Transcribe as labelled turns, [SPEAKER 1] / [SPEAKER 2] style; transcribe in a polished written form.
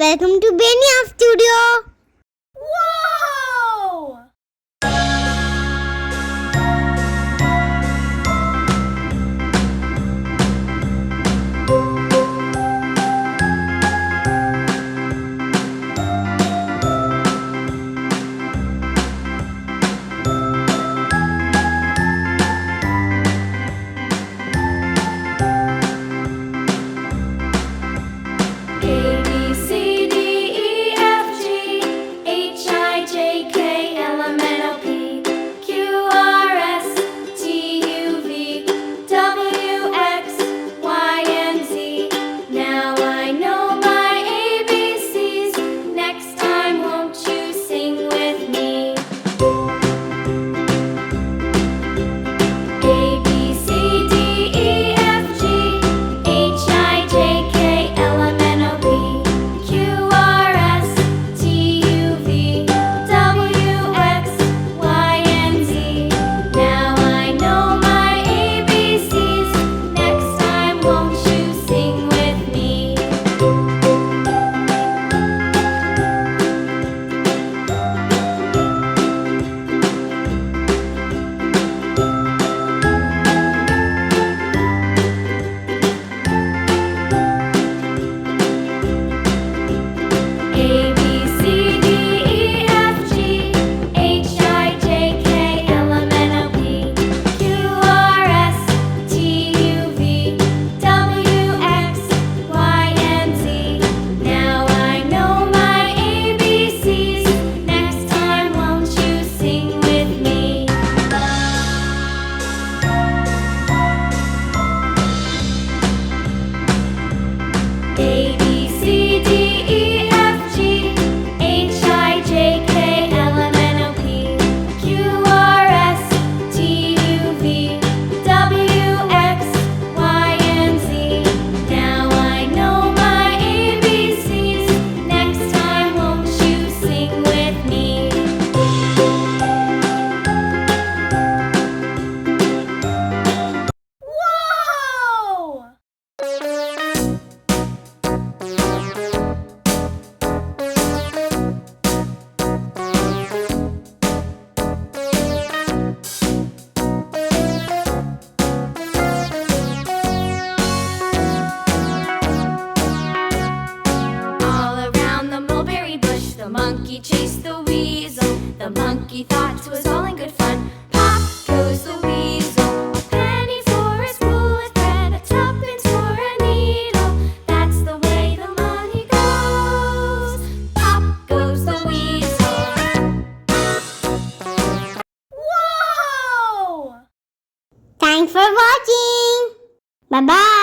[SPEAKER 1] welcome to Benia Studio.
[SPEAKER 2] Whoa! A, B, C, D, E, F, G, H, I, J, K, L, M, N, O, P, Q, R, S, T, U, V, W, X, Y, and Z. Now I know my ABCs. Next time, won't you sing with me? A, B, C, D, E, F, G, H, I, J, K, L, M, N, O, P, Q, R, S, T, U, V, W, X, Y, and Z. Now I know my ABCs. Next time, won't you sing with me? A, B, C, D, E, F, G, H, I, J, K, L, M, N, O, P, Q, R, S, T, U, V, W, X, Y, and Z. Now I know my ABCs. Next time, won't you sing with me? A, B, C, D, E, F, G, H, I, J, K, L, M, N, O, P, Q, R, S, T, U, V, W, X, Y, and Z. Now I know my ABCs. Next time, won't you sing with me? Whoa! All around the mulberry bush, the monkey chased the weasel. The monkey thought 'twas all in good fun. Pop goes the weasel. A penny for a spool of thread, a tuppence for a needle. That's the way the money goes. Pop goes the weasel. Whoa!
[SPEAKER 1] Thanks for watching. Bye bye.